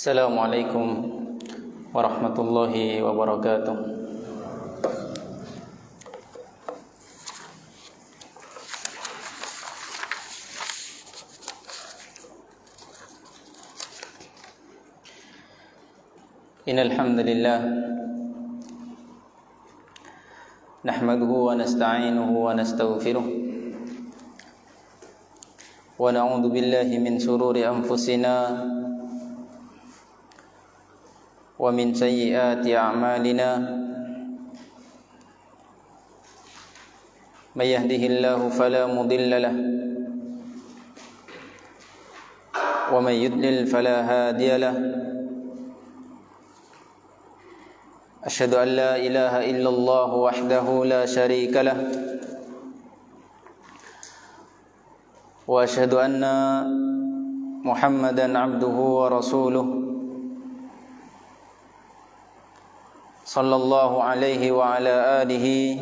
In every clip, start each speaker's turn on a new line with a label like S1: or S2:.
S1: Assalamualaikum warahmatullahi wabarakatuh. Innal hamdalillah nahmaduhu wa nasta'inuhu wa nastaghfiruh wa na'udzu billahi min shururi anfusina wa min sayyiati a'malina may yahdihillahu fala mudilla lahu wa may yudlil fala hadiya lahu asyhadu an la ilaha illallah wahdahu la syarika lah wa asyhadu anna Muhammadan abduhu wa rasuluh sallallahu alaihi wa ala alihi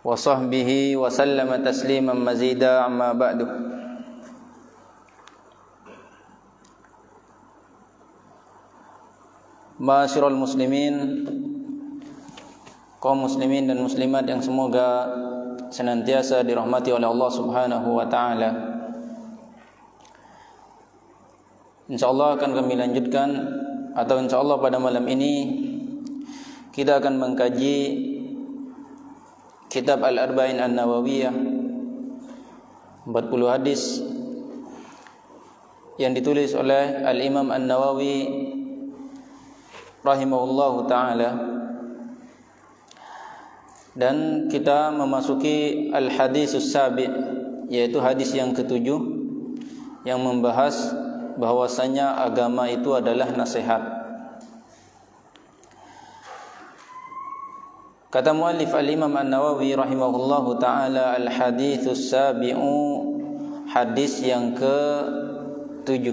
S1: wa sahbihi wa sallama tasliman mazida amma ba'du. Ma'asyiral muslimin, kaum muslimin dan muslimat yang semoga senantiasa dirahmati oleh Allah Subhanahu wa taala. Insyaallah akan kami lanjutkan, atau insyaallah pada malam ini kita akan mengkaji kitab Al-Arba'in An-Nawawiyah, 40 hadis yang ditulis oleh Al-Imam An-Nawawi rahimahullahu ta'ala. Dan kita memasuki al-hadisus sabi', yaitu hadis yang ketujuh, yang membahas bahwasanya agama itu adalah nasihat. Kata muallif al-Imam An-Nawawi rahimahullahu ta'ala, al-haditsus sabi'u, hadis yang ke-7.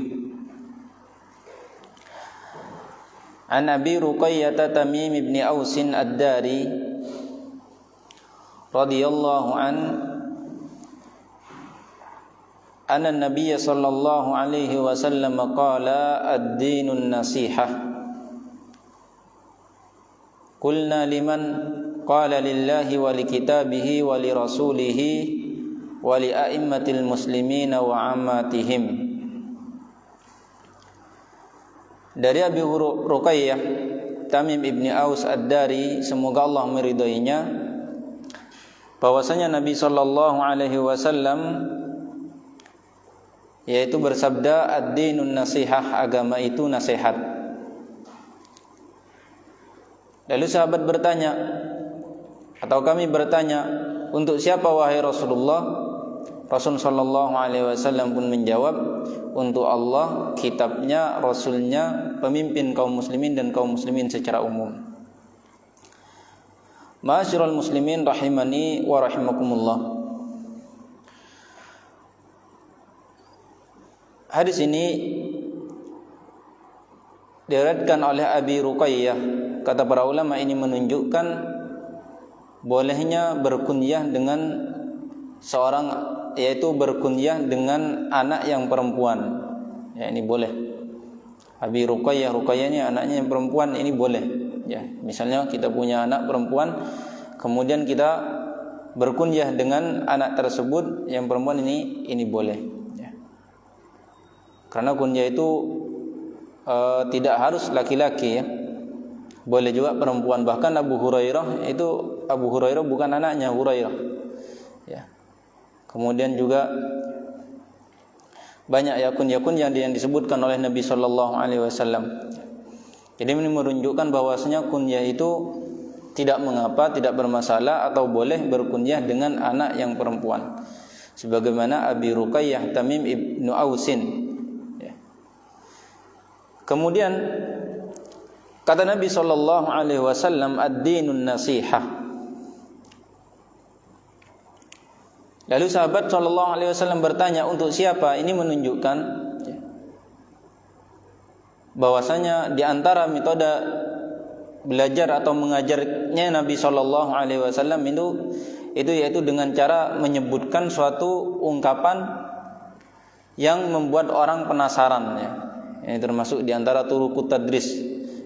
S1: An Abi Ruqayyah Tamim ibn Aus ad-Dari radhiyallahu anna an-nabiy sallallahu alaihi wasallam qala ad-dinun nasihah. Qulna liman? Qala lillahi wa li kitabihi wa li rasulihi wa li a'immatil muslimin wa ammatihim. Dari Abi Ruqayyah Tamim ibn Aus ad-Dari, semoga Allah meridainya, bahwasanya Nabi sallallahu alaihi wasallam yaitu bersabda, ad-dinun nasihah, agama itu nasihat. Lalu sahabat bertanya, atau kami bertanya, untuk siapa wahai Rasulullah? Rasul sallallahu alaihi wasallam pun menjawab, untuk Allah, kitabnya, rasulnya, pemimpin kaum muslimin dan kaum muslimin secara umum. Ma'asyiral muslimin rahimani wa rahimakumullah. Hadis ini diriwayatkan oleh Abi Ruqayyah. Kata para ulama, ini menunjukkan bolehnya berkunyah dengan seorang, yaitu berkunyah dengan anak yang perempuan. Ya, ini boleh. Abi Ruqayyah, Ruqayyahnya anaknya yang perempuan, ini boleh. Ya, misalnya kita punya anak perempuan, kemudian kita berkunyah dengan anak tersebut yang perempuan, ini boleh. Karena kunyah itu tidak harus laki-laki, ya. Boleh juga perempuan. Bahkan Abu Hurairah bukan anaknya Hurairah. Ya. Kemudian juga banyak yakun-yakun yang disebutkan oleh Nabi sallallahu alaihi wasallam. Jadi ini menunjukkan bahwasanya kunyah itu tidak mengapa, tidak bermasalah, atau boleh berkunyah dengan anak yang perempuan. Sebagaimana Abi Ruqayyah Tamim ibnu Ausin. Kemudian kata Nabi sallallahu alaihi wasallam, ad-dinun nasihah. Lalu sahabat sallallahu alaihi wasallam bertanya, untuk siapa? Ini menunjukkan bahwasanya di antara metode belajar atau mengajarnya Nabi sallallahu alaihi wasallam itu yaitu dengan cara menyebutkan suatu ungkapan yang membuat orang penasaran ya. Ini termasuk di antara turukut tadris,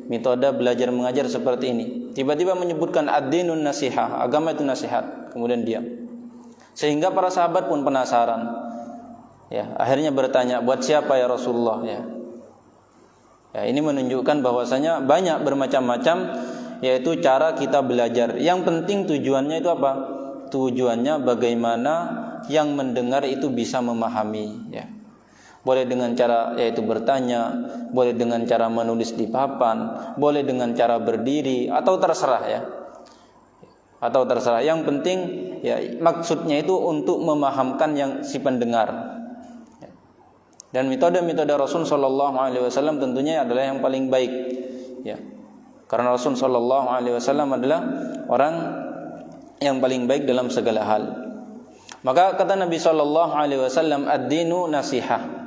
S1: metode belajar mengajar seperti ini. Tiba-tiba menyebutkan ad-dinun nasihah, agama itu nasihat, kemudian diam. Sehingga para sahabat pun penasaran. Ya, akhirnya bertanya, buat siapa ya Rasulullah ya? Ya, ini menunjukkan bahwasanya banyak bermacam-macam yaitu cara kita belajar. Yang penting tujuannya itu apa? Tujuannya bagaimana yang mendengar itu bisa memahami ya. Boleh dengan cara yaitu bertanya, boleh dengan cara menulis di papan, boleh dengan cara berdiri atau terserah ya. Atau terserah. Yang penting ya maksudnya itu untuk memahamkan yang si pendengar. Dan metode-metode Rasul sallallahu alaihi wasallam tentunya adalah yang paling baik ya. Karena Rasul sallallahu alaihi wasallam adalah orang yang paling baik dalam segala hal. Maka kata Nabi sallallahu alaihi wasallam, ad-dinu nasihah.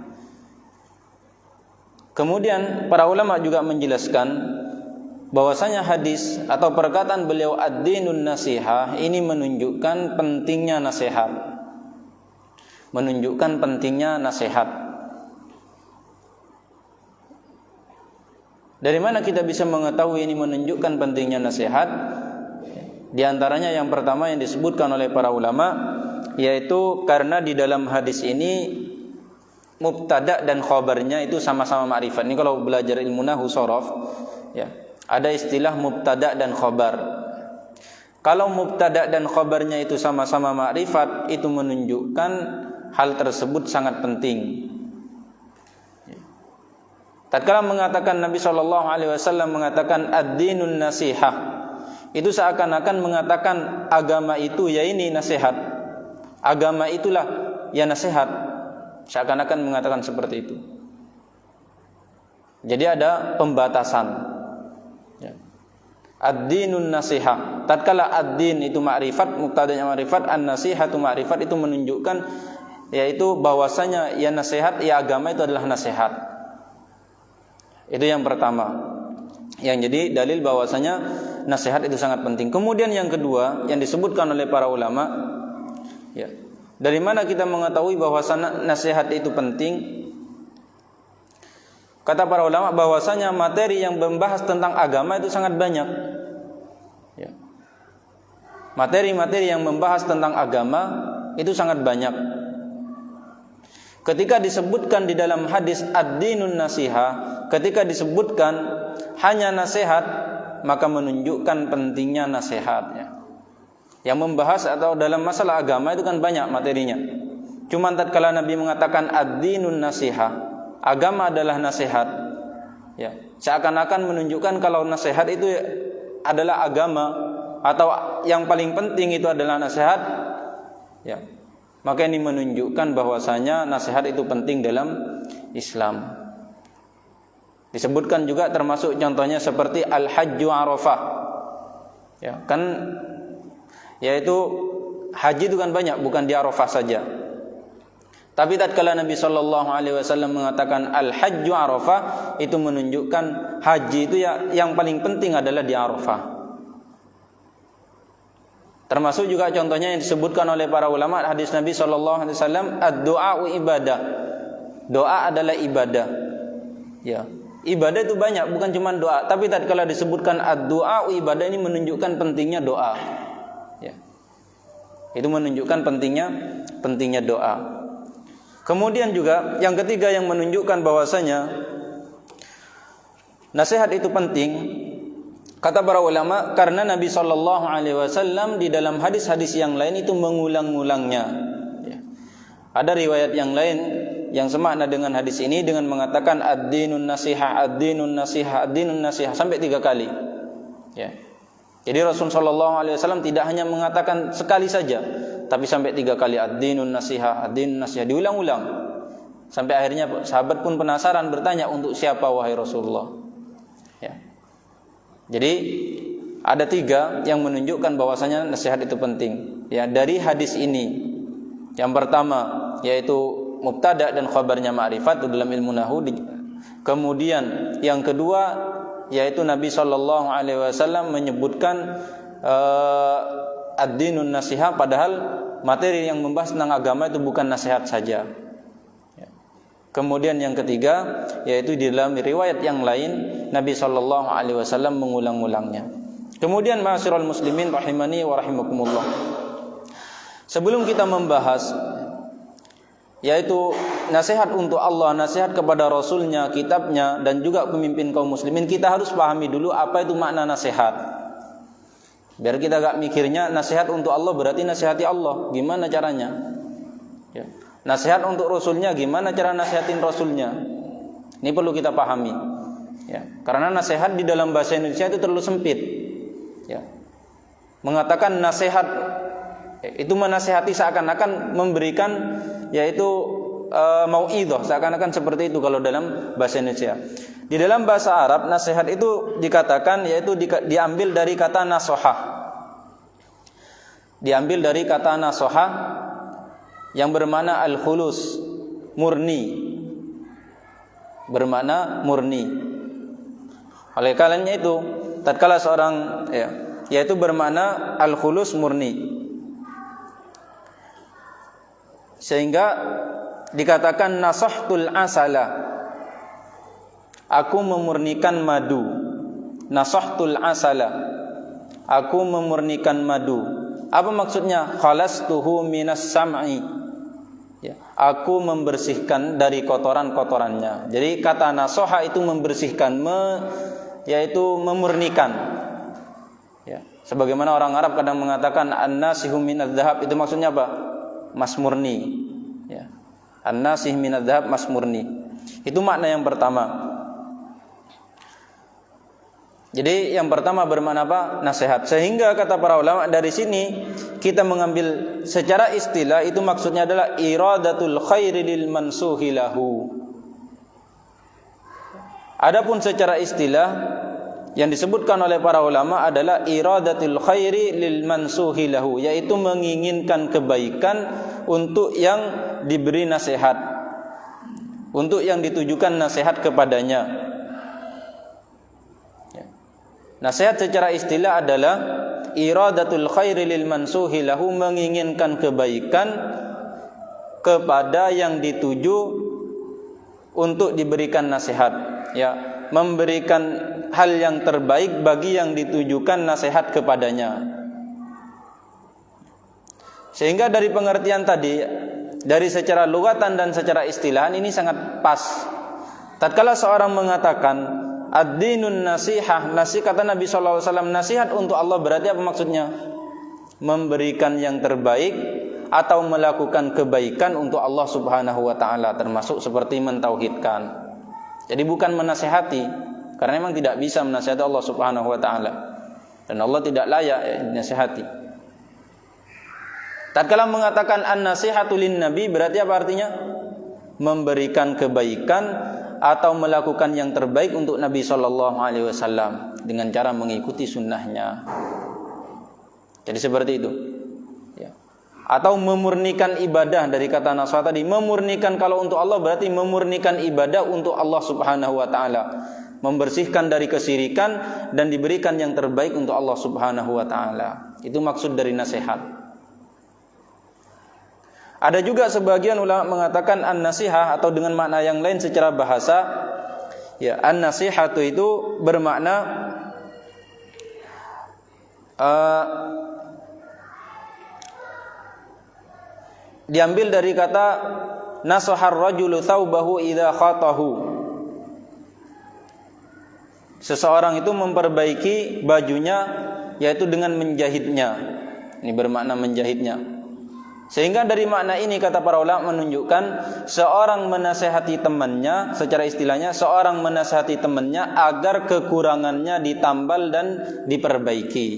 S1: Kemudian para ulama juga menjelaskan bahwasanya hadis atau perkataan beliau ad-dinun nasihah ini menunjukkan pentingnya nasihat. Menunjukkan pentingnya nasihat. Dari mana kita bisa mengetahui ini menunjukkan pentingnya nasihat? Di antaranya yang pertama yang disebutkan oleh para ulama, yaitu karena di dalam hadis ini mubtada dan khabarnya itu sama-sama ma'rifat. Ini kalau belajar ilmu nahwu shorof ya, ada istilah mubtada dan khabar. Kalau mubtada dan khabarnya itu sama-sama ma'rifat, itu menunjukkan hal tersebut sangat penting. Tatkala mengatakan Nabi SAW mengatakan ad-dinun nasihah, itu seakan-akan mengatakan agama itu ya ini nasihat. Agama itulah ya nasihat. Seakan-akan mengatakan seperti itu. Jadi ada pembatasan. Ya. Ad-dinun nasihah. Tatkala ad-din itu ma'rifat, muqtadanya ma'rifat, an-nasihatu ma'rifat, itu menunjukkan yaitu bahwasanya ya nasihat, ya agama itu adalah nasihat. Itu yang pertama. Yang jadi dalil bahwasanya nasihat itu sangat penting. Kemudian yang kedua yang disebutkan oleh para ulama, ya. Dari mana kita mengetahui bahwasanya nasihat itu penting? Kata para ulama bahwasanya materi yang membahas tentang agama itu sangat banyak. Ya. Materi-materi yang membahas tentang agama itu sangat banyak. Ketika disebutkan di dalam hadis ad-dinun nasihah, ketika disebutkan hanya nasihat, maka menunjukkan pentingnya nasihatnya. Yang membahas atau dalam masalah agama itu kan banyak materinya. Cuma tatkala Nabi mengatakan ad-dinun nasihah, agama adalah nasihat, ya, seakan-akan menunjukkan kalau nasihat itu adalah agama atau yang paling penting itu adalah nasihat, ya. Maka ini menunjukkan bahwasanya nasihat itu penting dalam Islam. Disebutkan juga termasuk contohnya seperti al-hajju arafah. Ya, kan yaitu haji itu kan banyak, bukan di Arafah saja. Tapi tatkala Nabi sallallahu alaihi wasallam mengatakan al-hajju arafah, itu menunjukkan haji itu ya yang paling penting adalah di Arafah. Termasuk juga contohnya yang disebutkan oleh para ulama hadis Nabi sallallahu alaihi wasallam, ad-du'a ibadah. Doa adalah ibadah. Ya. Ibadah itu banyak, bukan cuma doa, tapi tatkala disebutkan ad-du'a ibadah ini menunjukkan pentingnya doa. Ya. Itu menunjukkan pentingnya doa. Kemudian juga yang ketiga yang menunjukkan bahwasanya nasihat itu penting, kata para ulama, karena Nabi sallallahu alaihi wasallam di dalam hadis-hadis yang lain itu mengulang-ulangnya. Ya. Ada riwayat yang lain yang semakna dengan hadis ini dengan mengatakan ad-dinun nasihah, ad-dinun nasihah, ad-dinun nasihah sampai 3 kali. Ya. Jadi Rasul sallallahu alaihi wasallam tidak hanya mengatakan sekali saja, tapi sampai 3 kali ad-dinun nasihah, ad-dinun nasihah, diulang-ulang. Sampai akhirnya sahabat pun penasaran bertanya, untuk siapa wahai Rasulullah? Ya. Jadi ada 3 yang menunjukkan bahwasanya nasihat itu penting. Ya, dari hadis ini. Yang pertama yaitu mubtada dan khabarnya ma'rifat dalam ilmu nahwu. Kemudian yang kedua yaitu Nabi sallallahu alaihi wasallam menyebutkan ad-dinun nasihah, padahal materi yang membahas tentang agama itu bukan nasihat saja. Ya. Kemudian yang ketiga, yaitu di dalam riwayat yang lain Nabi sallallahu alaihi wasallam mengulang-ulangnya. Kemudian ma'asyiral muslimin rahimani wa rahimakumullah. Sebelum kita membahas yaitu nasihat untuk Allah, nasihat kepada Rasulnya, kitabnya, dan juga pemimpin kaum muslimin, kita harus pahami dulu apa itu makna nasihat. Biar kita gak mikirnya nasihat untuk Allah berarti nasihati Allah. Gimana caranya? Ya. Nasihat untuk Rasulnya, gimana cara nasihatin Rasulnya? Ini perlu kita pahami. Ya. Karena nasihat di dalam bahasa Indonesia itu terlalu sempit. Ya. Mengatakan nasihat itu menasihati seakan-akan memberikan yaitu mau'idhah, seakan-akan seperti itu kalau dalam bahasa Indonesia. Di dalam bahasa Arab nasihat itu dikatakan yaitu diambil dari kata nasohah. Diambil dari kata nasohah yang bermakna al-khulus, murni. Bermakna murni. Oleh karenanya itu tatkala seorang yaitu bermakna al-khulus, murni. Sehingga dikatakan nasahtul asala, aku memurnikan madu. Nasahtul asala, aku memurnikan madu. Apa maksudnya? Khalastuhu minas sam'i, ya, aku membersihkan dari kotoran-kotorannya. Jadi kata nasoha itu membersihkan, yaitu memurnikan. Ya, sebagaimana orang Arab kadang mengatakan an-nasihu minadz-dzahab, itu maksudnya apa? Mas murni, ya. An-nasih minadz-dzahab, mas murni. Itu makna yang pertama. Jadi yang pertama bermakna apa? Nasihat. Sehingga kata para ulama dari sini kita mengambil secara istilah itu maksudnya adalah iradatul khairi lil mansuhi lahu. Adapun secara istilah yang disebutkan oleh para ulama adalah iradatul khairi lil mansuhi lahu, yaitu menginginkan kebaikan untuk yang diberi nasihat, untuk yang ditujukan nasihat kepadanya. Nasihat secara istilah adalah iradatul khairi lil mansuhi lahu, menginginkan kebaikan kepada yang dituju untuk diberikan nasihat, ya, memberikan hal yang terbaik bagi yang ditujukan nasihat kepadanya. Sehingga dari pengertian tadi, dari secara lugatan dan secara istilahan ini sangat pas. Tatkala seorang mengatakan ad-dinun nasihah, kata Nabi SAW, nasihat untuk Allah berarti apa maksudnya? Memberikan yang terbaik atau melakukan kebaikan untuk Allah Subhanahu wa taala, termasuk seperti mentauhidkan. Jadi bukan menasihati, karena memang tidak bisa menasihati Allah Subhanahu wa taala, dan Allah tidak layak dinasihati. Tatkala mengatakan an-nasihatu lin nabi berarti apa artinya? Memberikan kebaikan atau melakukan yang terbaik untuk Nabi sallallahu alaihi wasallam dengan cara mengikuti sunnahnya. Jadi seperti itu. Ya. Atau memurnikan ibadah, dari kata nasihat tadi, memurnikan kalau untuk Allah berarti memurnikan ibadah untuk Allah Subhanahu wa taala. Membersihkan dari kesyirikan dan diberikan yang terbaik untuk Allah Subhanahu wa taala. Itu maksud dari nasihat. Ada juga sebagian ulama mengatakan an-nasihah atau dengan makna yang lain secara bahasa, ya, an-nasihatu itu bermakna diambil dari kata nasahar rajulu thawbahu idza khatahu. Seseorang itu memperbaiki bajunya yaitu dengan menjahitnya. Ini bermakna menjahitnya. Sehingga dari makna ini kata para ulama menunjukkan seorang menasihati temannya, secara istilahnya seorang menasihati temannya agar kekurangannya ditambal dan diperbaiki.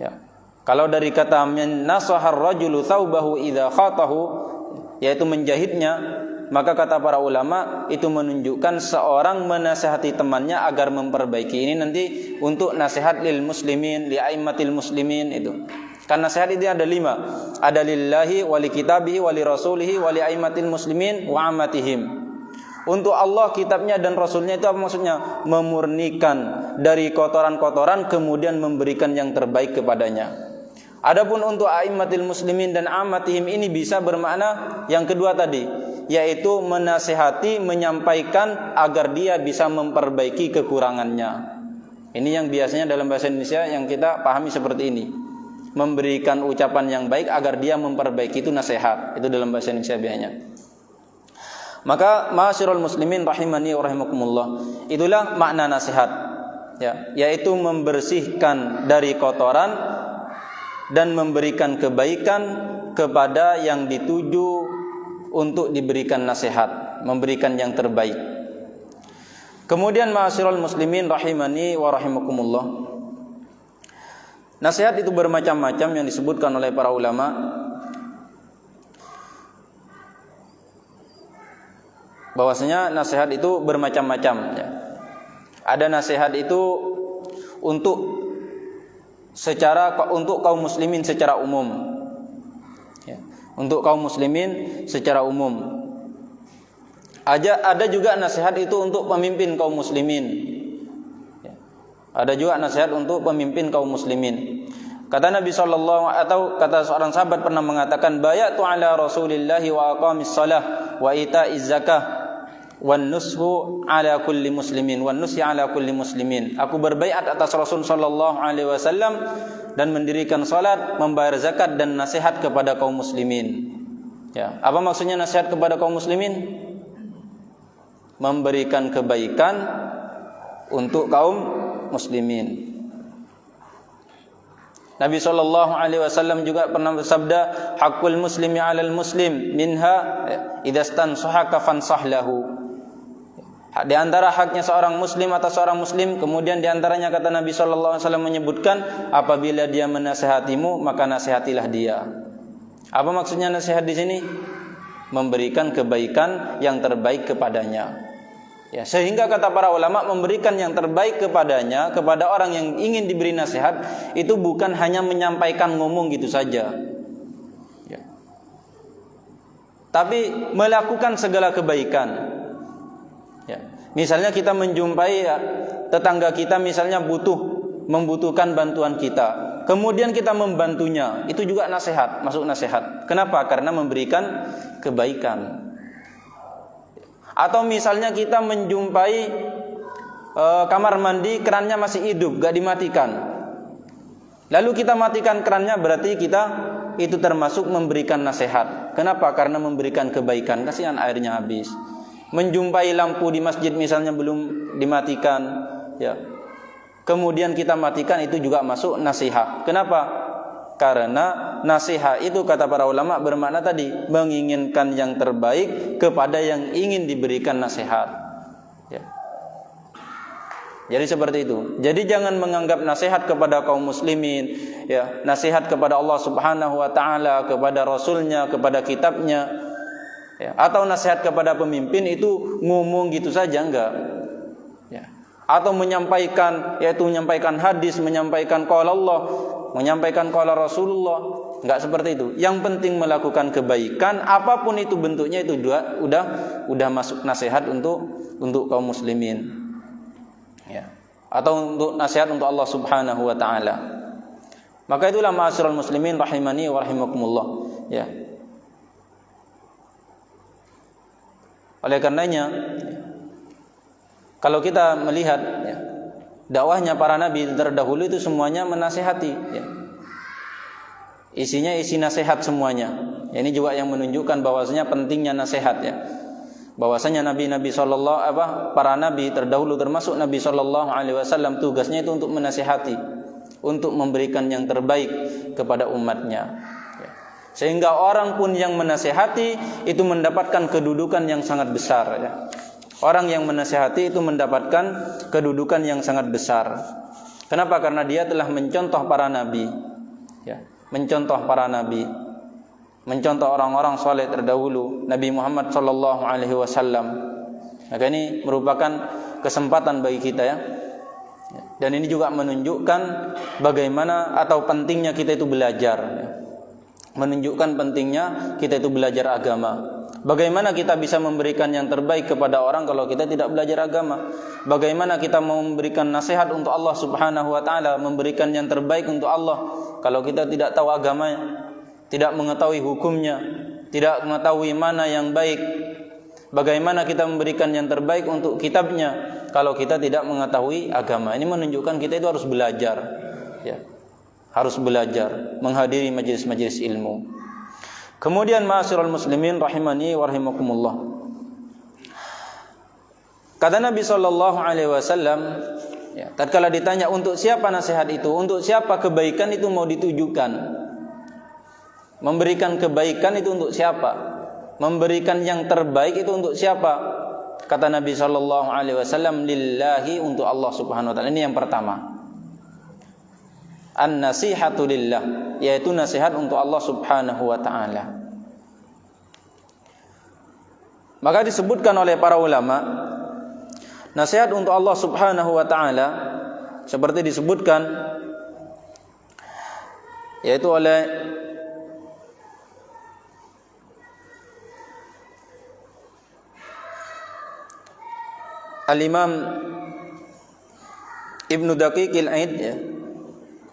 S1: Ya. Kalau dari kata nasahar rajulu thawbahu idza khatahu, yaitu menjahitnya, maka kata para ulama itu menunjukkan seorang menasihati temannya agar memperbaiki. Ini nanti untuk nasihat lil muslimin, li aimmatil muslimin itu. Karena nasihat itu ada 5. Ada lillahi wa li kitabihi wa li rasulihi wa li aimmatil muslimin wa ammatihim. Untuk Allah, kitabnya dan rasulnya itu apa maksudnya? Memurnikan dari kotoran-kotoran kemudian memberikan yang terbaik kepadanya. Adapun untuk aimmatil muslimin dan ammatihim ini bisa bermakna yang kedua tadi, yaitu menasihati, menyampaikan agar dia bisa memperbaiki kekurangannya. Ini yang biasanya dalam bahasa Indonesia yang kita pahami seperti ini. Memberikan ucapan yang baik agar dia memperbaiki, itu nasihat. Itu dalam bahasa Indonesia biasanya. Maka ma'asyiral muslimin rahimani wa rahimakumullah, itulah makna nasihat, ya, yaitu membersihkan dari kotoran dan memberikan kebaikan kepada yang dituju untuk diberikan nasihat, memberikan yang terbaik. Kemudian ma'asyiral muslimin rahimani wa rahimakumullah, nasihat itu bermacam-macam yang disebutkan oleh para ulama. Bahwasanya nasihat itu bermacam-macam, ya. Ada nasihat itu untuk kaum muslimin secara umum, ya. Untuk kaum muslimin secara umum. Ada juga nasihat itu untuk pemimpin kaum muslimin, ya. Ada juga nasihat untuk pemimpin kaum muslimin. Kata Nabi sallallahu, atau kata seorang sahabat pernah mengatakan, bayatu ala Rasulillahi wa aqamis salah wa ita'iz zakah wan nushu ala kulli muslimin wan nusi ala kulli muslimin. Aku berbaiat atas Rasul sallallahu alaihi wasallam dan mendirikan salat, membayar zakat dan nasihat kepada kaum muslimin. Ya, apa maksudnya nasihat kepada kaum muslimin? Memberikan kebaikan untuk kaum muslimin. Nabi sallallahu alaihi wasallam juga pernah bersabda, haqqul muslimi 'alal muslim minha idza stansahaka fansah lahu. Di antara haknya seorang muslim atas seorang muslim, kemudian di antaranya kata Nabi sallallahu alaihi wasallam menyebutkan, apabila dia menasihatimu maka nasihatilah dia. Apa maksudnya nasihat di sini? Memberikan kebaikan yang terbaik kepadanya. Ya, sehingga kata para ulama, memberikan yang terbaik kepadanya, kepada orang yang ingin diberi nasihat, itu bukan hanya menyampaikan ngomong gitu saja, ya, tapi melakukan segala kebaikan. Ya, misalnya kita menjumpai tetangga kita misalnya membutuhkan bantuan kita, kemudian kita membantunya, itu juga nasihat, masuk nasihat. Kenapa? Karena memberikan kebaikan. Atau misalnya kita menjumpai kamar mandi kerannya masih hidup, gak dimatikan, lalu kita matikan kerannya, berarti kita itu termasuk memberikan nasihat. Kenapa? Karena memberikan kebaikan, kasihan airnya habis. Menjumpai lampu di masjid misalnya belum dimatikan, ya, kemudian kita matikan, itu juga masuk nasihat. Kenapa? Karena nasihat itu kata para ulama bermakna tadi menginginkan yang terbaik kepada yang ingin diberikan nasihat, ya. Jadi seperti itu. Jadi jangan menganggap nasihat kepada kaum muslimin, ya, nasihat kepada Allah Subhanahu wa taala, kepada Rasulnya, kepada kitabnya, ya, atau nasihat kepada pemimpin itu ngomong gitu saja, enggak, ya. Atau menyampaikan, yaitu menyampaikan hadis, menyampaikan qala Allah, menyampaikan qala Rasulullah, enggak seperti itu. Yang penting melakukan kebaikan, apapun itu bentuknya, itu udah masuk nasihat untuk kaum muslimin, ya. Atau untuk nasihat untuk Allah Subhanahu wa taala. Maka itulah ma'asyiral muslimin rahimani wa rahimakumullah, ya. Oleh karenanya, kalau kita melihat, ya, dakwahnya para nabi terdahulu itu semuanya menasihati, ya. Isinya isi nasihat semuanya. Ini juga yang menunjukkan bahwasanya pentingnya nasihat, ya. Bahwasanya nabi-nabi para nabi terdahulu termasuk Nabi sallallahu alaihi wasallam, tugasnya itu untuk menasihati, untuk memberikan yang terbaik kepada umatnya, ya. Sehingga orang pun yang menasihati itu mendapatkan kedudukan yang sangat besar, ya. Orang yang menasihati itu mendapatkan kedudukan yang sangat besar. Kenapa? Karena dia telah mencontoh para nabi, ya, mencontoh para nabi, mencontoh orang-orang saleh terdahulu, Nabi Muhammad sallallahu alaihi wasallam. Maka ini merupakan kesempatan bagi kita, ya. Dan ini juga menunjukkan bagaimana atau pentingnya kita itu belajar, ya. Menunjukkan pentingnya kita itu belajar agama. Bagaimana kita bisa memberikan yang terbaik kepada orang kalau kita tidak belajar agama? Bagaimana kita mau memberikan nasihat untuk Allah Subhanahu wa taala, memberikan yang terbaik untuk Allah kalau kita tidak tahu agamanya, tidak mengetahui hukumnya, tidak mengetahui mana yang baik, Bagaimana kita memberikan yang terbaik untuk kitabnya kalau kita tidak mengetahui agama? Ini menunjukkan kita itu harus belajar, ya. Harus belajar, menghadiri majelis-majelis ilmu. Kemudian ma'asyiral muslimin rahimani wa rahimakumullah. Kata Nabi sallallahu alaihi wasallam, ya, tatkala ditanya untuk siapa nasihat itu, untuk siapa kebaikan itu mau ditujukan? Memberikan kebaikan itu untuk siapa? Memberikan yang terbaik itu untuk siapa? Kata Nabi sallallahu alaihi wasallam, lillahi, untuk Allah Subhanahu wa taala. Ini yang pertama. An-nasihatu lillah, yaitu nasihat untuk Allah Subhanahu wa taala. Maka disebutkan oleh para ulama, nasihat untuk Allah Subhanahu wa taala seperti disebutkan yaitu oleh Al-Imam Ibnu Daqiq al-Aid, ya.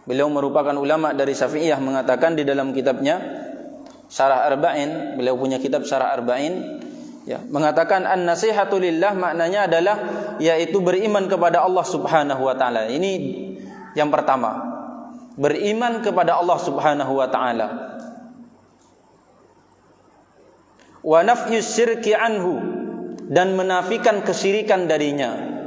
S1: Beliau merupakan ulama dari Syafi'iyah, mengatakan di dalam kitabnya Syarah Arba'in, beliau punya kitab Syarah Arba'in, ya, mengatakan an-nasihatu lillah maknanya adalah yaitu beriman kepada Allah Subhanahu wa taala. Ini yang pertama. Beriman kepada Allah Subhanahu wa taala. Wa nafyus syirki anhu, dan menafikan kesyirikan darinya.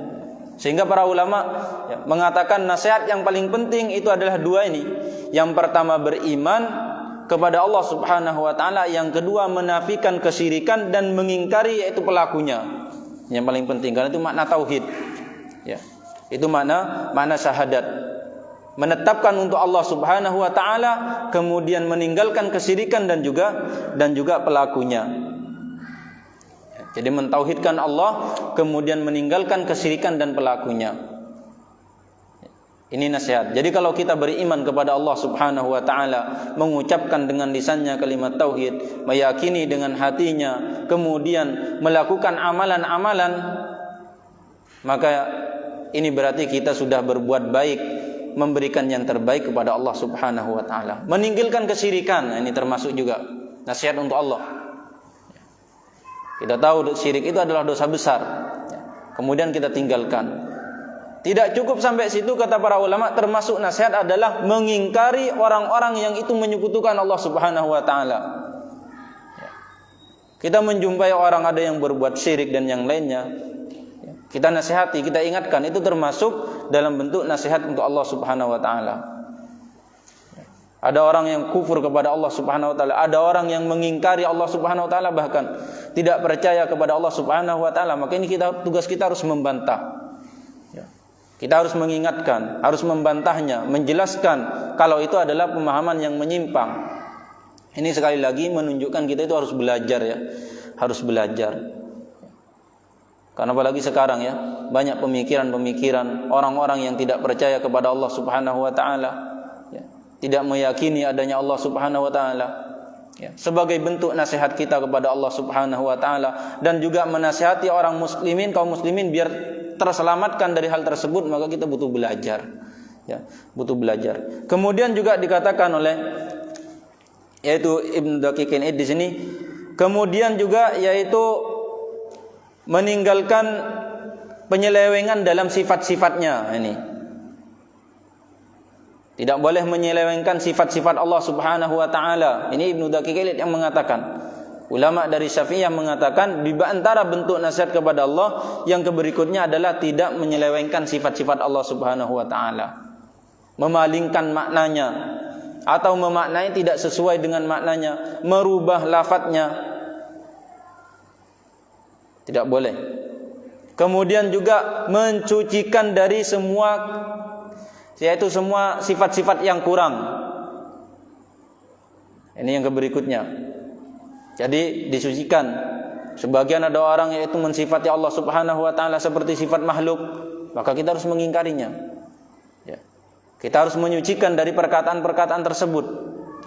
S1: Sehingga para ulama, ya, mengatakan nasihat yang paling penting itu adalah dua ini. Yang pertama beriman kepada Allah Subhanahu wa taala, yang kedua menafikan kesyirikan dan mengingkari yaitu pelakunya. Yang paling penting, karena itu makna tauhid. Ya. Itu makna syahadat. Menetapkan untuk Allah Subhanahu wa taala, kemudian meninggalkan kesyirikan dan juga pelakunya. Jadi mentauhidkan Allah, kemudian meninggalkan kesyirikan dan pelakunya. Ini nasihat. Jadi kalau kita beriman kepada Allah Subhanahu wa taala, mengucapkan dengan lisannya kalimat tauhid, meyakini dengan hatinya, kemudian melakukan amalan-amalan, maka ini berarti kita sudah berbuat baik, memberikan yang terbaik kepada Allah Subhanahu wa taala. Meninggalkan kesyirikan, ini termasuk juga nasihat untuk Allah. Kita tahu syirik itu adalah dosa besar, kemudian kita tinggalkan. Tidak cukup sampai situ, kata para ulama, termasuk nasihat adalah mengingkari orang-orang yang itu menyekutukan Allah Subhanahu wa taala. Kita menjumpai orang ada yang berbuat syirik dan yang lainnya, kita nasihati, kita ingatkan, itu termasuk dalam bentuk nasihat untuk Allah Subhanahu wa taala. Ada orang yang kufur kepada Allah Subhanahu wa taala, ada orang yang mengingkari Allah Subhanahu wa taala, bahkan tidak percaya kepada Allah Subhanahu wa taala, maka ini tugas kita harus membantah. Ya. Kita harus mengingatkan, harus membantahnya, menjelaskan kalau itu adalah pemahaman yang menyimpang. Ini sekali lagi menunjukkan kita itu harus belajar, ya. Harus belajar. Karena apalagi sekarang, ya, banyak pemikiran-pemikiran orang-orang yang tidak percaya kepada Allah Subhanahu wa taala. Tidak meyakini adanya Allah Subhanahu wa taala, ya, sebagai bentuk nasihat kita kepada Allah Subhanahu wa taala, dan juga menasihati orang muslimin, kaum muslimin biar terselamatkan dari hal tersebut, maka kita butuh belajar, ya, butuh belajar. Kemudian juga dikatakan oleh yaitu Ibnu Daqiq al-Aid di sini, kemudian juga yaitu meninggalkan penyelewengan dalam sifat-sifatnya. Ini tidak boleh menyelewengkan sifat-sifat Allah Subhanahu wa taala. Ini Ibnu Daqiq al-Aid yang mengatakan. Ulama dari Syafi'iyah mengatakan di antara bentuk nasihat kepada Allah yang berikutnya adalah tidak menyelewengkan sifat-sifat Allah Subhanahu wa taala. Memalingkan maknanya atau memaknai tidak sesuai dengan maknanya, merubah lafadznya. Tidak boleh. Kemudian juga mencucikan dari semua, yaitu semua sifat-sifat yang kurang. Ini yang berikutnya. Jadi disucikan. Sebagian ada orang yaitu mensifati Allah Subhanahu wa taala seperti sifat makhluk, maka kita harus mengingkarinya. Ya. Kita harus menyucikan dari perkataan-perkataan tersebut.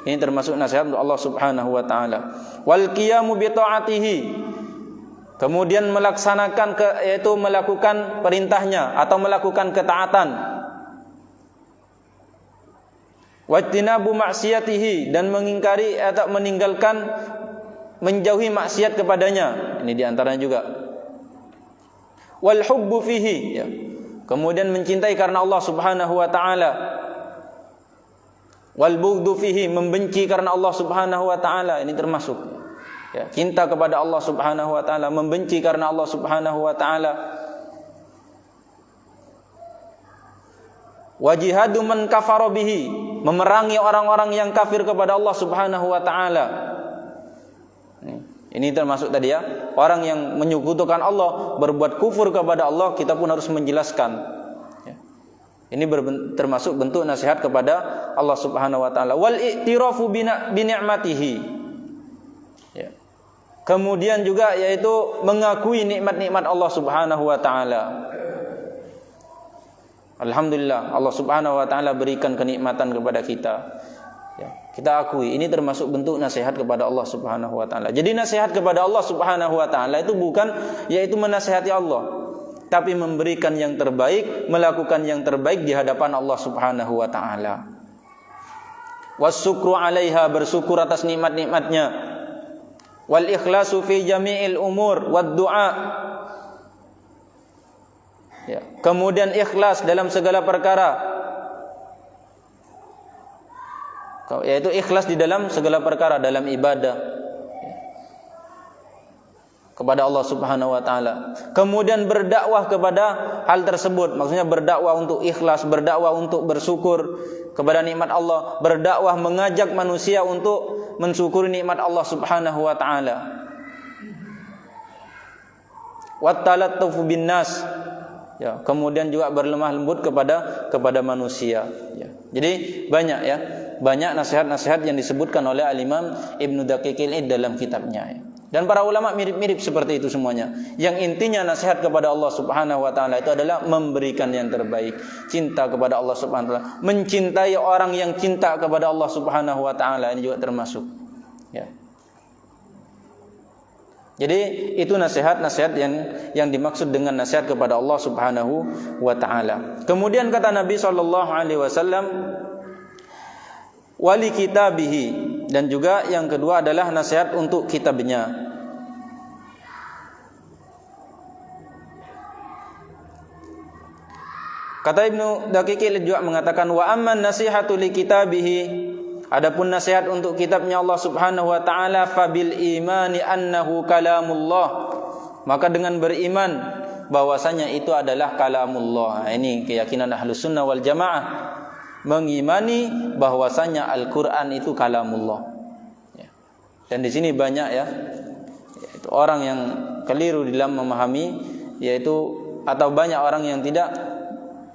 S1: Ini termasuk nasihat untuk Allah Subhanahu wa taala. Wal qiyamu bi ta'atihi. Kemudian melaksanakan yaitu melakukan perintahnya atau melakukan ketaatan. Wajtinabu maksiatihi, dan mengingkari atau meninggalkan, menjauhi maksiat kepadanya. Ini diantaranya juga. Wal hubbu fihi, ya. Kemudian mencintai karena Allah Subhanahu wa taala. Wal bughdu fihi, membenci karena Allah Subhanahu wa taala. Ini termasuk, ya, cinta kepada Allah Subhanahu wa taala, membenci karena Allah Subhanahu wa taala. Wa jihadu man kafara bihi, memerangi orang-orang yang kafir kepada Allah Subhanahu wa taala. Ini termasuk tadi, ya, orang yang menyekutukan Allah, berbuat kufur kepada Allah, kita pun harus menjelaskan, ya. Ini termasuk bentuk nasihat kepada Allah Subhanahu wa taala. Wal i'tirafu bi ni'matihi, ya. Kemudian juga yaitu mengakui nikmat-nikmat Allah Subhanahu wa taala. Alhamdulillah, Allah Subhanahu wa taala berikan kenikmatan kepada kita, ya, kita akui. Ini termasuk bentuk nasihat kepada Allah Subhanahu wa taala. Jadi nasihat kepada Allah Subhanahu wa taala itu bukan yaitu menasihati Allah, tapi memberikan yang terbaik, melakukan yang terbaik di hadapan Allah Subhanahu wa taala. Wasyukru 'alaiha, bersyukur atas nikmat-nikmatnya. Wal ikhlasu fi jami'il umur wad du'a. Ya, kemudian ikhlas dalam segala perkara, yaitu ikhlas di dalam segala perkara, dalam ibadah, ya, kepada Allah Subhanahu wa taala. Kemudian berdakwah kepada hal tersebut, maksudnya berdakwah untuk ikhlas, berdakwah untuk bersyukur kepada nikmat Allah, berdakwah mengajak manusia untuk mensyukuri nikmat Allah Subhanahu wa taala. Wat talattufu bin nas, ya, kemudian juga berlemah lembut kepada manusia, ya. Jadi banyak nasihat-nasihat yang disebutkan oleh Al-Imam Ibnu Daqiqil Id dalam kitabnya, ya. Dan para ulama mirip-mirip seperti itu semuanya. Yang intinya nasihat kepada Allah Subhanahu wa taala itu adalah memberikan yang terbaik, cinta kepada Allah Subhanahu wa taala, mencintai orang yang cinta kepada Allah Subhanahu wa taala, ini juga termasuk, ya. Jadi itu nasihat-nasihat yang dimaksud dengan nasihat kepada Allah Subhanahu wa taala. Kemudian kata Nabi sallallahu alaihi wasallam, wali kitabihi, dan juga yang kedua adalah nasihat untuk kitabnya. Kata Ibnu Daqiqil juga mengatakan, wa amman nasihatu li kitabihi, adapun nasihat untuk kitabnya Allah Subhanahu wa taala, fabil imani annahu kalamullah, maka dengan beriman bahwasanya itu adalah kalamullah. Ini keyakinan Ahlus Sunnah wal Jamaah, mengimani bahwasanya Al-Qur'an itu kalamullah, ya. Dan di sini banyak, ya, yaitu orang yang keliru dalam memahami, yaitu atau banyak orang yang tidak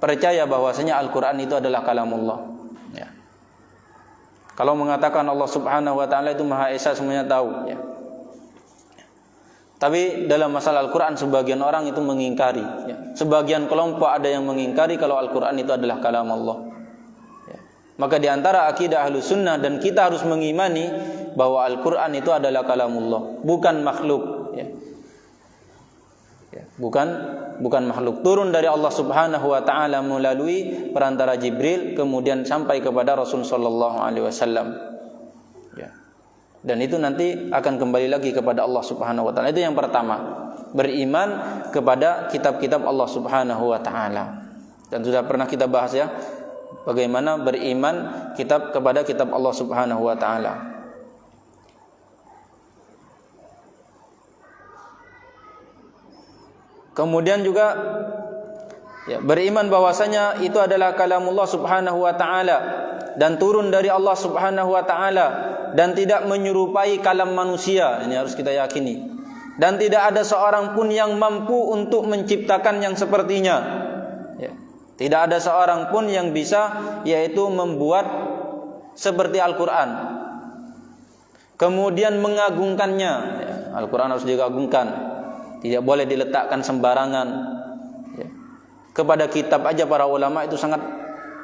S1: percaya bahwasanya Al-Qur'an itu adalah kalamullah. Kalau mengatakan Allah Subhanahu wa taala itu Maha Esa, semuanya tahu, ya. Tapi dalam masalah Al-Qur'an sebagian orang itu mengingkari, ya. Sebagian kelompok ada yang mengingkari kalau Al-Qur'an itu adalah kalam Allah, ya. Maka di antara akidah Ahlus Sunnah, dan kita harus mengimani bahwa Al-Qur'an itu adalah kalamullah, bukan makhluk, ya. Ya, bukan makhluk, turun dari Allah Subhanahu wa taala melalui perantara Jibril, kemudian sampai kepada Rasul sallallahu alaihi wasallam, ya. Dan itu nanti akan kembali lagi kepada Allah Subhanahu wa taala. Itu yang pertama, beriman kepada kitab-kitab Allah Subhanahu wa taala. Dan sudah pernah kita bahas, ya, bagaimana beriman kepada kitab Allah Subhanahu wa taala. Kemudian juga, ya, beriman bahwasanya itu adalah kalamullah Subhanahu wa taala dan turun dari Allah Subhanahu wa taala dan tidak menyerupai kalam manusia. Ini harus kita yakini. Dan tidak ada seorang pun yang mampu untuk menciptakan yang sepertinya, ya. Tidak ada seorang pun yang bisa yaitu membuat seperti Al-Qur'an, kemudian mengagungkannya, ya. Al-Qur'an harus digagungkan, tidak boleh diletakkan sembarangan, ya. Kepada kitab aja para ulama itu sangat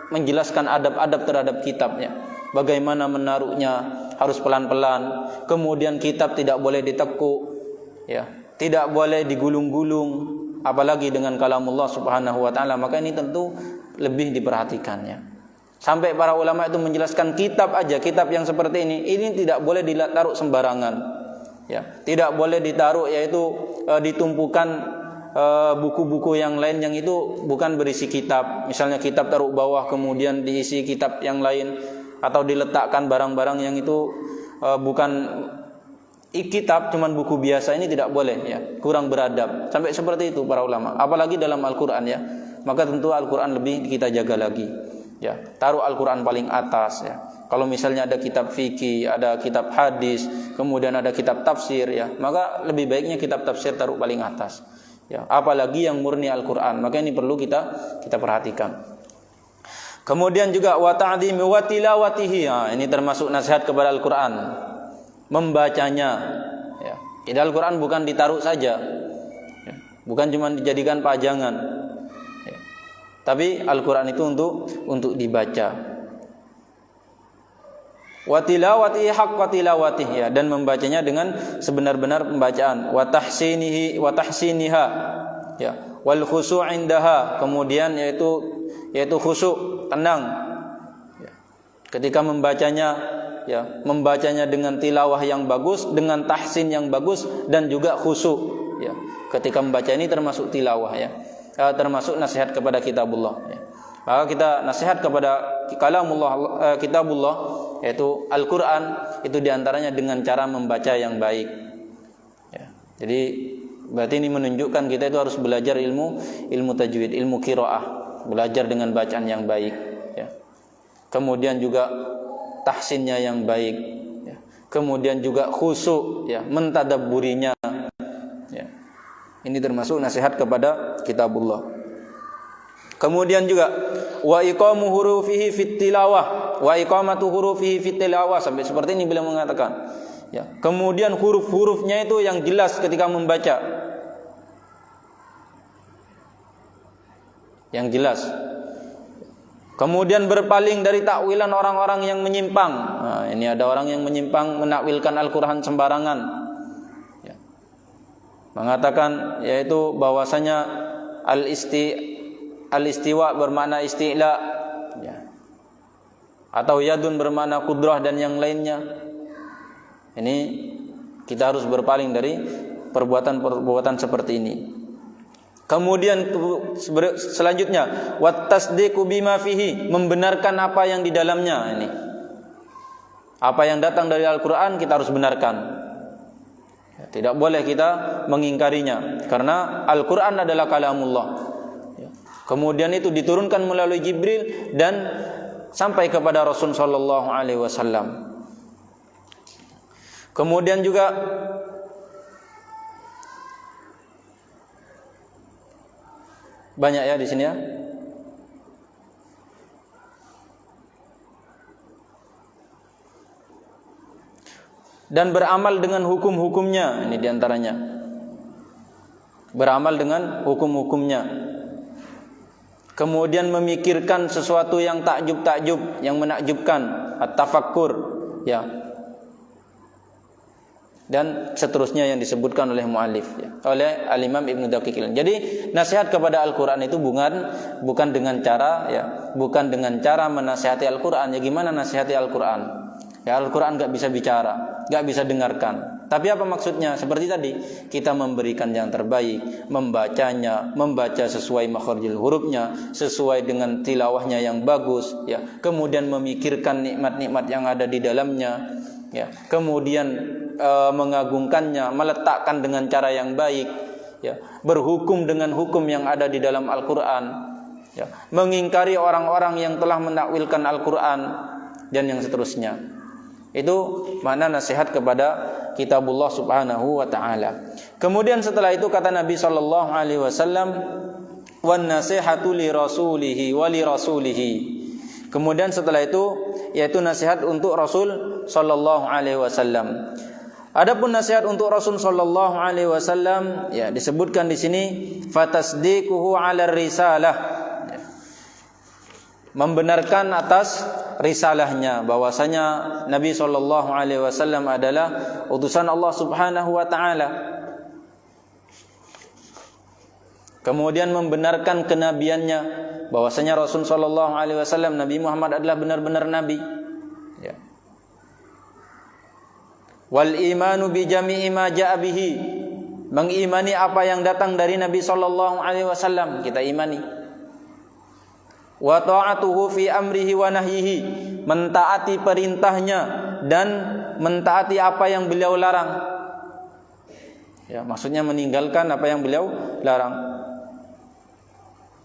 S1: menjelaskan adab-adab terhadap kitabnya. Bagaimana menaruhnya harus pelan-pelan. Kemudian kitab tidak boleh ditekuk, ya, tidak boleh digulung-gulung, apalagi dengan kalamullah Subhanahu wa taala. Maka ini tentu lebih diperhatikannya. Sampai para ulama itu menjelaskan kitab aja, kitab yang seperti ini tidak boleh ditaruh sembarangan. Ya, tidak boleh ditaruh yaitu ditumpukan buku-buku yang lain yang itu bukan berisi kitab. Misalnya kitab taruh bawah kemudian diisi kitab yang lain, atau diletakkan barang-barang yang itu bukan kitab, cuman buku biasa, ini tidak boleh ya, kurang beradab. Sampai seperti itu para ulama. Apalagi dalam Al-Qur'an ya. Maka tentu Al-Qur'an lebih kita jaga lagi. Ya, taruh Al-Qur'an paling atas ya. Kalau misalnya ada kitab fikih, ada kitab hadis, kemudian ada kitab tafsir ya, maka lebih baiknya kitab tafsir taruh paling atas. Ya, apalagi yang murni Al-Qur'an. Maka ini perlu kita perhatikan. Kemudian juga wa ta'dhimi wa tilawatihi. Nah, ini termasuk nasihat kepada Al-Qur'an. Membacanya ya. Jadi Al-Qur'an bukan ditaruh saja. Ya. Bukan cuma dijadikan pajangan. Ya. Tapi Al-Qur'an itu untuk dibaca. Wa tilawatihi haqqa tilawatihi ya, dan membacanya dengan sebenar-benar pembacaan. Wa tahsiniha ya, wal khusyu' indaha, kemudian yaitu khusyuk, tenang ya. Ketika membacanya ya, membacanya dengan tilawah yang bagus, dengan tahsin yang bagus, dan juga khusyuk ya. Ketika membaca ini termasuk tilawah ya, termasuk nasihat kepada kitabullah ya. Maka kita nasihat kepada kalamullah, kitabullah, yaitu Al-Qur'an, itu diantaranya dengan cara membaca yang baik ya. Jadi berarti ini menunjukkan kita itu harus belajar ilmu tajwid, ilmu qiraah, belajar dengan bacaan yang baik ya. Kemudian juga tahsinnya yang baik ya. Kemudian juga khusyuk ya, mentadabburinya ya. Ini termasuk nasihat kepada kitabullah. Kemudian juga wa iqamu hurufihi fit tilawah, wa iqamatu hurufihi fit tilawah, sampai seperti ini beliau mengatakan ya. Kemudian huruf-hurufnya itu yang jelas ketika membaca, yang jelas. Kemudian berpaling dari takwilan orang-orang yang menyimpang. Nah, ini ada orang yang menyimpang, menakwilkan Al-Qur'an sembarangan ya. Mengatakan yaitu bahwasanya al-istiwa bermakna isti'la ya. Atau yadun bermakna kudrah dan yang lainnya. Ini kita harus berpaling dari perbuatan-perbuatan seperti ini. Kemudian selanjutnya wat tasdiqu bima fihi, membenarkan apa yang di dalamnya. Ini apa yang datang dari Al-Qur'an kita harus benarkan ya, tidak boleh kita mengingkarinya, karena Al-Qur'an adalah kalamullah ya. Kemudian itu diturunkan melalui Jibril dan sampai kepada Rasul sallallahu alaihi wasallam. Kemudian juga banyak ya di sini ya. Dan beramal dengan hukum-hukumnya, ini diantaranya. Beramal dengan hukum-hukumnya. Kemudian memikirkan sesuatu yang takjub-takjub, yang menakjubkan, at-tafakkur ya. Dan seterusnya yang disebutkan oleh muallif ya, oleh Al-Imam Ibnu Daqiq. Jadi nasihat kepada Al-Qur'an itu bukan dengan cara ya, bukan dengan cara menasihati Al-Qur'an. Ya gimana nasihati Al-Qur'an? Ya Al-Qur'an enggak bisa bicara, enggak bisa dengarkan. Tapi apa maksudnya? Seperti tadi, kita memberikan yang terbaik, membacanya, membaca sesuai makharijul hurufnya, sesuai dengan tilawahnya yang bagus ya. Kemudian memikirkan nikmat-nikmat yang ada di dalamnya ya. Kemudian mengagungkannya, meletakkan dengan cara yang baik ya, berhukum dengan hukum yang ada di dalam Al-Qur'an ya, mengingkari orang-orang yang telah menakwilkan Al-Qur'an dan yang seterusnya. Itu makna nasihat kepada kitabullah subhanahu wa ta'ala. Kemudian setelah itu kata Nabi sallallahu alaihi wasallam, wan nasihatu li rasulihi wa li rasulihi. Kemudian setelah itu yaitu nasihat untuk Rasul sallallahu alaihi wasallam. Adapun nasihat untuk Rasul sallallahu alaihi wasallam ya disebutkan di sini fatasdiquhu 'ala risalah. Membenarkan atas risalahnya, bahwasanya Nabi sallallahu alaihi wasallam adalah utusan Allah Subhanahu wa taala. Kemudian membenarkan kenabiannya, bahwasanya Rasul sallallahu alaihi wasallam Nabi Muhammad adalah benar-benar nabi. Ya. Wal imanu bi jami'i ma ja'a bihi, mengimani apa yang datang dari Nabi sallallahu alaihi wasallam, kita imani. Wa ta'atuhu fi amrihi wa nahyihi, mentaati perintahnya dan mentaati apa yang beliau larang. Ya, maksudnya meninggalkan apa yang beliau larang.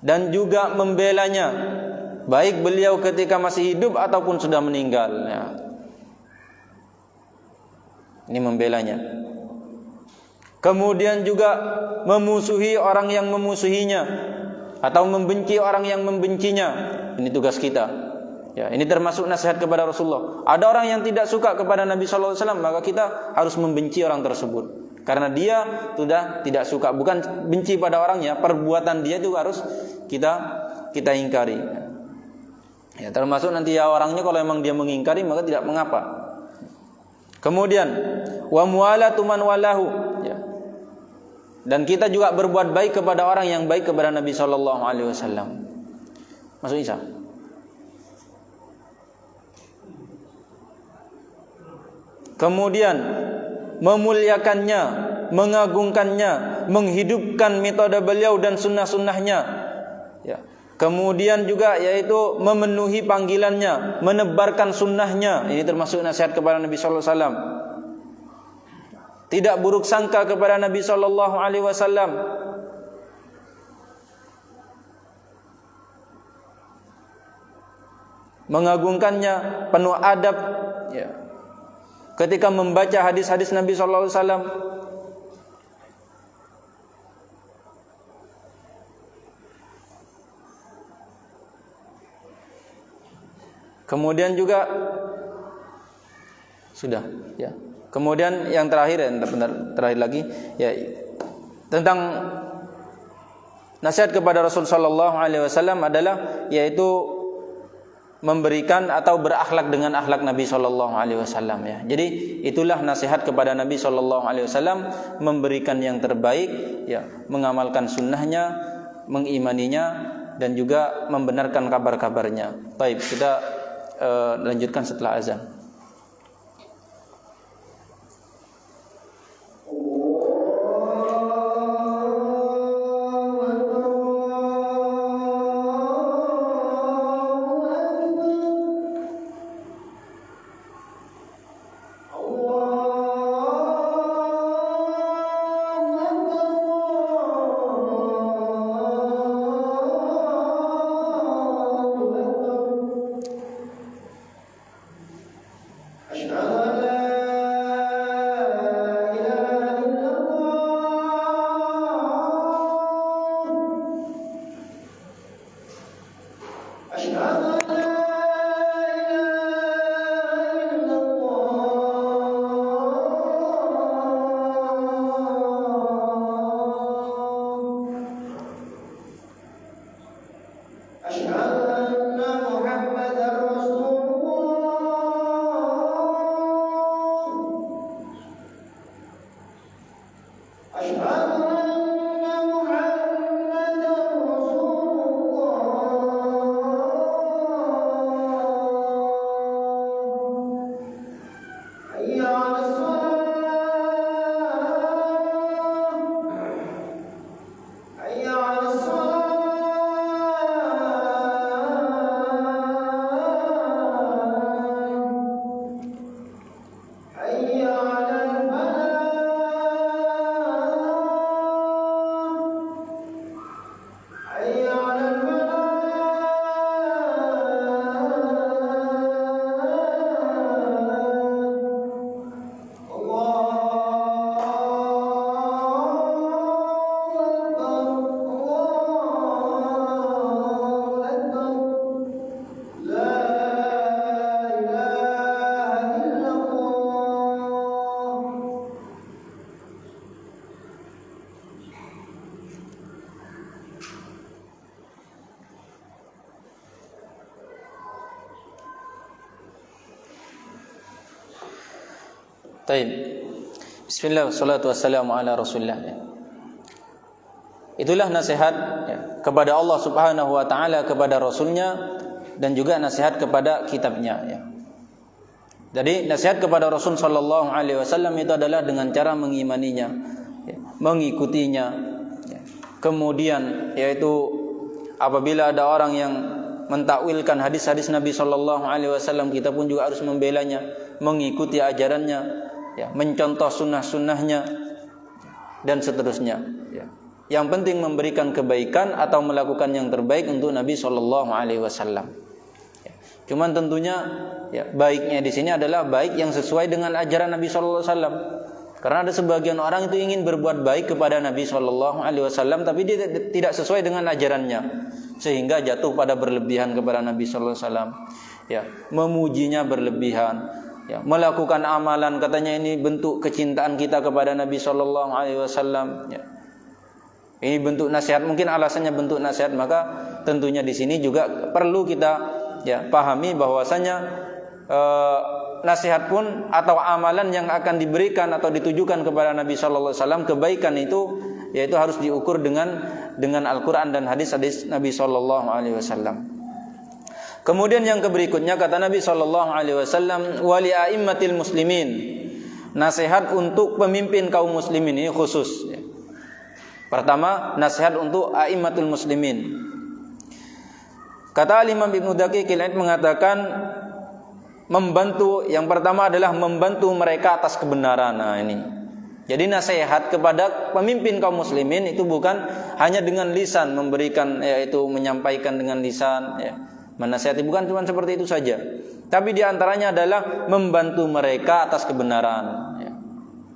S1: Dan juga membelanya, baik beliau ketika masih hidup ataupun sudah meninggal, ya. Ini membelanya. Kemudian juga memusuhi orang yang memusuhinya atau membenci orang yang membencinya. Ini tugas kita. Ya, ini termasuk nasihat kepada Rasulullah. Ada orang yang tidak suka kepada Nabi sallallahu alaihi wasallam, maka kita harus membenci orang tersebut. Karena dia sudah tidak suka, bukan benci pada orangnya, perbuatan dia juga harus kita ingkari. Ya, termasuk nanti ya orangnya kalau memang dia mengingkari maka tidak mengapa. Kemudian wa muwalatu man walahu, ya. Dan kita juga berbuat baik kepada orang yang baik kepada Nabi sallallahu alaihi wasallam. Masuk Isa. Kemudian memuliakannya, mengagungkannya, menghidupkan metode beliau dan sunnah-sunnahnya, ya. Kemudian juga yaitu memenuhi panggilannya, menebarkan sunnahnya. Ini termasuk nasihat kepada Nabi sallallahu alaihi wasallam. Tidak buruk sangka kepada Nabi sallallahu alaihi wasallam. Mengagungkannya, penuh adab, ya. Ketika membaca hadis-hadis Nabi sallallahu alaihi wasallam, kemudian juga sudah, ya. Kemudian yang terakhir, terakhir lagi, ya, tentang nasihat kepada Rasul sallallahu alaihi wasallam adalah yaitu memberikan atau berakhlak dengan akhlak Nabi sallallahu alaihi wasallam, ya. Jadi itulah nasihat kepada Nabi sallallahu alaihi wasallam, memberikan yang terbaik, ya, mengamalkan sunnahnya, mengimaninya dan juga membenarkan kabar-kabarnya. Baik, kita lanjutkan setelah azan. Baik. Bismillah wassalatu wassalamu ala Rasulillah. Itulah nasihat, ya, kepada Allah Subhanahu wa taala, kepada Rasulnya, dan juga nasihat kepada kitabnya, ya. Jadi nasihat kepada Rasul sallallahu alaihi wasallam itu adalah dengan cara mengimaninya, ya, mengikutinya. Ya. Kemudian yaitu apabila ada orang yang mentakwilkan hadis-hadis Nabi sallallahu alaihi wasallam, kita pun juga harus membelanya, mengikuti ajarannya, ya, mencontoh sunnah-sunnahnya dan seterusnya. Ya. Yang penting memberikan kebaikan atau melakukan yang terbaik untuk Nabi sallallahu alaihi wasallam. Cuman tentunya ya, baiknya di sini adalah baik yang sesuai dengan ajaran Nabi sallallahu alaihi wasallam. Karena ada sebagian orang itu ingin berbuat baik kepada Nabi sallallahu alaihi wasallam tapi dia tidak sesuai dengan ajarannya, sehingga jatuh pada berlebihan kepada Nabi sallallahu alaihi wasallam. Ya, memujinya berlebihan, ya, melakukan amalan katanya ini bentuk kecintaan kita kepada Nabi sallallahu alaihi wasallam, ya. Ini bentuk nasihat, mungkin alasannya bentuk nasihat, maka tentunya di sini juga perlu kita ya pahami bahwasanya nasihat pun atau amalan yang akan diberikan atau ditujukan kepada Nabi sallallahu alaihi wasallam, kebaikan itu yaitu harus diukur dengan Al-Qur'an dan hadis-hadis Nabi sallallahu alaihi wasallam. Kemudian yang berikutnya kata Nabi sallallahu alaihi wasallam, wali a'immatil muslimin. Nasihat untuk pemimpin kaum muslimin ini khusus. Pertama, nasihat untuk a'immatul muslimin. Kata Imam Ibnu Daqiqil Aid mengatakan membantu, yang pertama adalah membantu mereka atas kebenaran. Nah ini. Jadi nasihat kepada pemimpin kaum muslimin itu bukan hanya dengan lisan, memberikan yaitu menyampaikan dengan lisan, ya. Menasihati bukan cuma seperti itu saja. Tapi di antaranya adalah membantu mereka atas kebenaran, ya.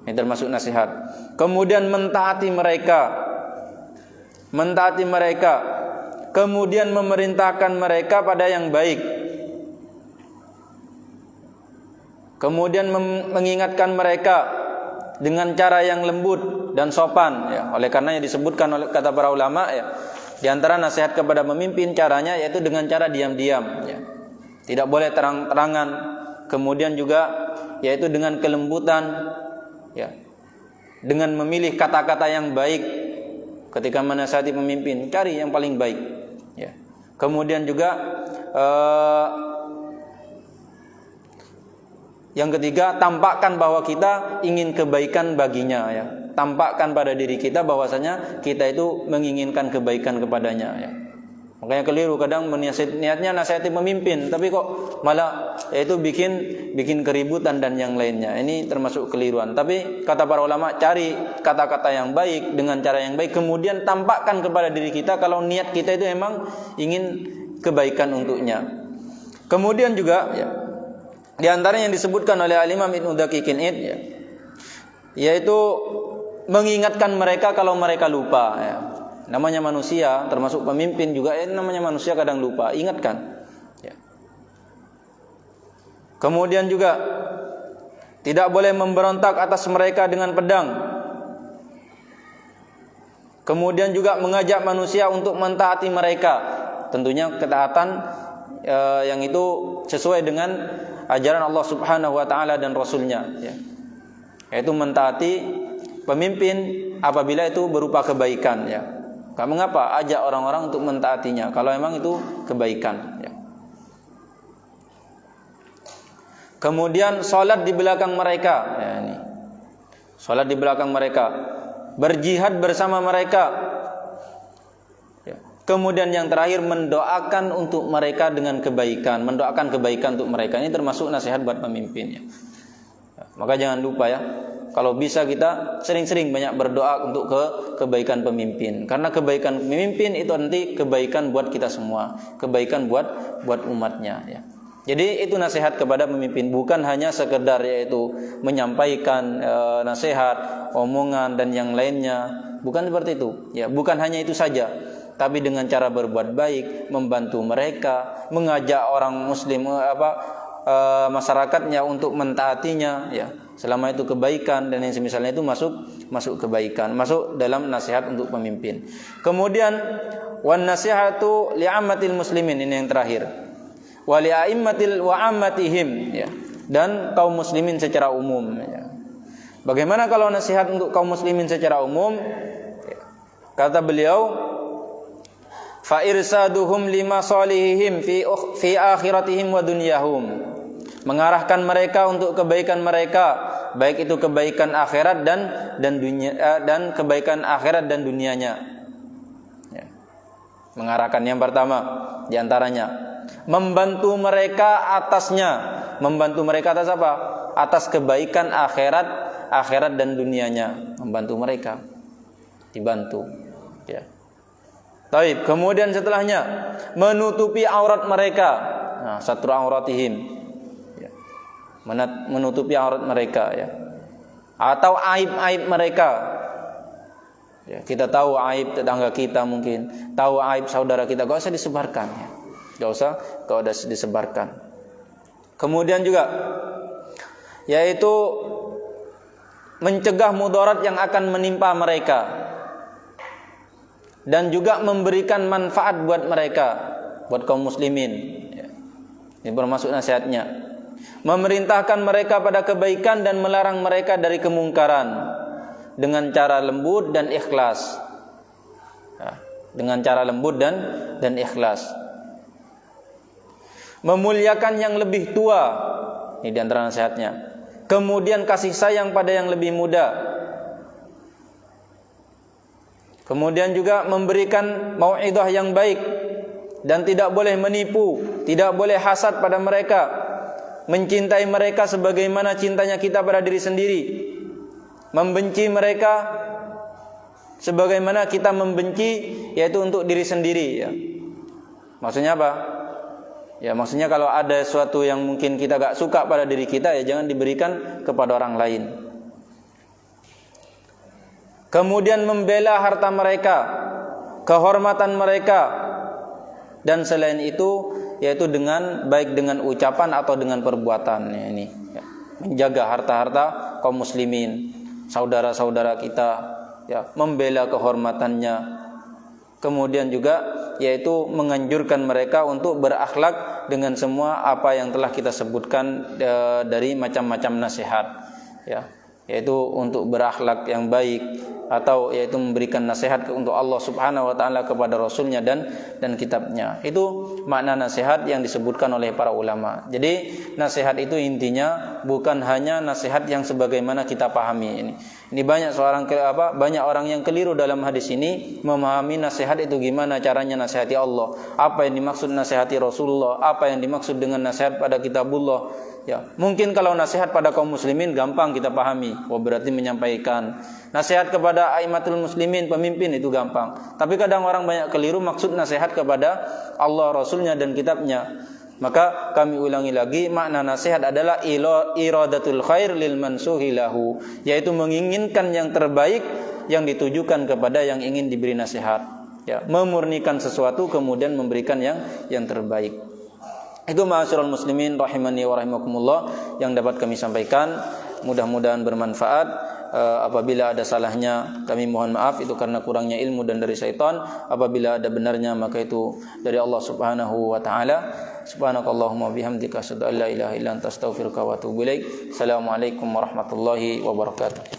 S1: Ini termasuk nasihat. Kemudian mentaati mereka. Kemudian memerintahkan mereka pada yang baik. Kemudian mengingatkan mereka dengan cara yang lembut dan sopan, ya. Oleh karenanya disebutkan oleh kata para ulama, ya, di antara nasihat kepada pemimpin caranya yaitu dengan cara diam-diam, ya. Tidak boleh terang-terangan. Kemudian juga yaitu dengan kelembutan, ya. Dengan memilih kata-kata yang baik ketika menasihati pemimpin, cari yang paling baik, ya. Kemudian juga yang ketiga, tampakkan bahwa kita ingin kebaikan baginya, ya. Tampakkan pada diri kita bahwasanya kita itu menginginkan kebaikan kepadanya, ya. Makanya keliru kadang niatnya nasihati pemimpin, tapi kok malah yaitu bikin keributan dan yang lainnya. Ini termasuk keliruan. Tapi kata para ulama, cari kata-kata yang baik dengan cara yang baik, kemudian tampakkan kepada diri kita kalau niat kita itu memang ingin kebaikan untuknya. Kemudian juga, ya, di antara yang disebutkan oleh Al-Imam Ibnu Daqiqil Aid, ya, yaitu mengingatkan mereka kalau mereka lupa, ya. Namanya manusia, termasuk pemimpin juga, namanya manusia kadang lupa, ingatkan, ya. Kemudian juga tidak boleh memberontak atas mereka dengan pedang. Kemudian juga mengajak manusia untuk mentaati mereka. Tentunya ketaatan yang itu sesuai dengan ajaran Allah Subhanahu wa taala dan Rasulnya, ya. Yaitu mentaati pemimpin apabila itu berupa kebaikan, ya. Mengapa ajak orang-orang untuk mentaatinya kalau memang itu kebaikan, ya. Kemudian salat di belakang mereka, ya, ini. Salat di belakang mereka, berjihad bersama mereka, ya. Kemudian yang terakhir mendoakan untuk mereka dengan kebaikan, mendoakan kebaikan untuk mereka. Ini termasuk nasihat buat pemimpin, ya. Maka jangan lupa, ya, kalau bisa kita sering-sering banyak berdoa untuk kebaikan pemimpin. Karena kebaikan pemimpin itu nanti kebaikan buat kita semua, kebaikan buat umatnya, ya. Jadi itu nasihat kepada pemimpin, bukan hanya sekedar yaitu menyampaikan nasihat, omongan dan yang lainnya, bukan seperti itu, ya. Bukan hanya itu saja, tapi dengan cara berbuat baik, membantu mereka, mengajak orang muslim masyarakatnya untuk mentaatinya, ya. Selama itu kebaikan dan yang semisalnya itu masuk kebaikan, masuk dalam nasihat untuk pemimpin. Kemudian wan nasihatu li'ammatil muslimin, ini yang terakhir. Wa li'aimmatil wa ammatihim, ya. Dan kaum muslimin secara umum, ya. Bagaimana kalau nasihat untuk kaum muslimin secara umum? Ya. Kata beliau, fa irsaduhum lima salihihim fi akhiratihim wa dunyahum. mengarahkan mereka untuk kebaikan mereka, baik itu kebaikan akhirat dan dunia, dan kebaikan akhirat dan dunianya. Ya. Mengarahkan yang pertama diantaranya membantu mereka atasnya. Membantu mereka atas apa? Atas kebaikan akhirat dan dunianya. Membantu mereka, dibantu. Ya. Taib. Kemudian setelahnya menutupi aurat mereka. Nah, satru auratihim. Ya. Menutupi aurat mereka, ya. Atau aib-aib mereka. Ya, kita tahu aib tetangga kita mungkin, tahu aib saudara kita, gak usah disebarkan, ya. Gak usah disebarkan. Kemudian juga yaitu mencegah mudarat yang akan menimpa mereka, dan juga memberikan manfaat buat mereka, buat kaum muslimin. Ini bermaksud nasihatnya. Memerintahkan mereka pada kebaikan dan melarang mereka dari kemungkaran dengan cara lembut dan ikhlas. Dengan cara lembut dan ikhlas. Memuliakan yang lebih tua. Ini di antara nasihatnya. Kemudian kasih sayang pada yang lebih muda. Kemudian juga memberikan mau'idhah yang baik, dan tidak boleh menipu, tidak boleh hasad pada mereka, mencintai mereka sebagaimana cintanya kita pada diri sendiri, membenci mereka sebagaimana kita membenci, yaitu untuk diri sendiri, ya. Maksudnya apa? Ya, maksudnya kalau ada sesuatu yang mungkin kita gak suka pada diri kita, ya jangan diberikan kepada orang lain. Kemudian membela harta mereka, kehormatan mereka, dan selain itu yaitu baik dengan ucapan atau dengan perbuatan. Ini ya, menjaga harta-harta kaum muslimin, saudara-saudara kita, ya, membela kehormatannya. Kemudian juga yaitu menganjurkan mereka untuk berakhlak dengan semua apa yang telah kita sebutkan dari macam-macam nasihat, ya, yaitu untuk berakhlak yang baik, atau yaitu memberikan nasihat untuk Allah Subhanahu wa taala kepada Rasulnya dan kitabnya. Itu makna nasihat yang disebutkan oleh para ulama. Jadi nasihat itu intinya bukan hanya nasihat yang sebagaimana kita pahami. Ini banyak orang yang keliru dalam hadis ini, memahami nasihat itu gimana caranya nasihati Allah, apa yang dimaksud nasihati Rasulullah, apa yang dimaksud dengan nasihat pada kitabullah. Ya, mungkin kalau nasihat pada kaum muslimin gampang kita pahami, berarti menyampaikan nasihat kepada aimatul muslimin, pemimpin, itu gampang. Tapi kadang orang banyak keliru maksud nasihat kepada Allah, Rasulnya, dan kitabnya. Maka kami ulangi lagi, makna nasihat adalah iradatul khair lil mansuhi lahu, yaitu menginginkan yang terbaik yang ditujukan kepada yang ingin diberi nasihat. Ya, memurnikan sesuatu kemudian memberikan yang terbaik. Itu ma'asyiral muslimin rahimani wa rahimakumullah yang dapat kami sampaikan. Mudah-mudahan bermanfaat. Apabila ada salahnya kami mohon maaf, itu karena kurangnya ilmu dan dari syaitan. Apabila ada benarnya maka itu dari Allah Subhanahu wa taala. Subhanakallahumma bihamdika asyhadu an la ilaha illa anta astaghfiruka wa atubu ilaik. Assalamualaikum warahmatullahi wabarakatuh.